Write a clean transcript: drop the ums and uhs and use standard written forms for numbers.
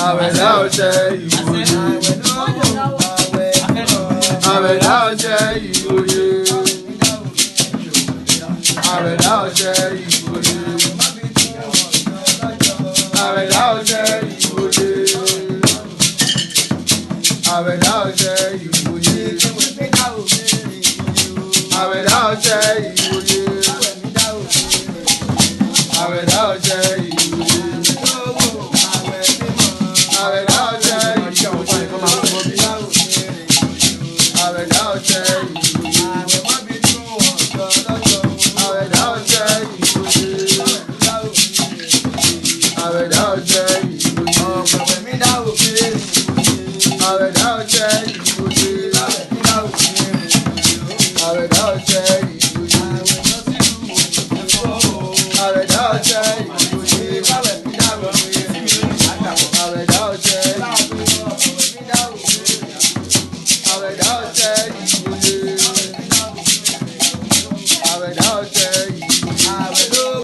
àwẹ̀dá ọ̀sẹ̀ ìwòye. Àwẹ̀dá ọ̀sẹ̀ ìwòye. Àwẹ̀dá ọ̀sẹ̀ ìwòye. Àwẹ̀dá ọ̀sẹ̀ ìwòye. Àwẹ̀dá ọ̀sẹ̀ ìwòye. Àwẹ̀dá ọ̀sẹ̀ ìwòye. Àwẹ̀dá ọ̀sẹ̀ ìwòye. Àwẹ̀dá ọ̀sẹ̀ ìwòye. Àwẹ̀dá ọ̀sẹ̀ ìwòye. Àwẹ̀dá ọ̀sẹ̀ ìwòye. Àwẹ̀dá ọ̀sẹ̀ ìwòye. Àwẹ̀dá ọ̀sẹ̀ ìwòye. Àwẹ̀dá ọ̀sẹ̀ ìwòye. Àwẹ̀dá ọ̀sẹ̀ ìwòye. Àwẹ̀dá ọ̀sẹ̀ ìwòye. Àwẹ̀dá ọ̀sẹ̀ ìwòye. Àwẹ̀dá ọ̀sẹ̀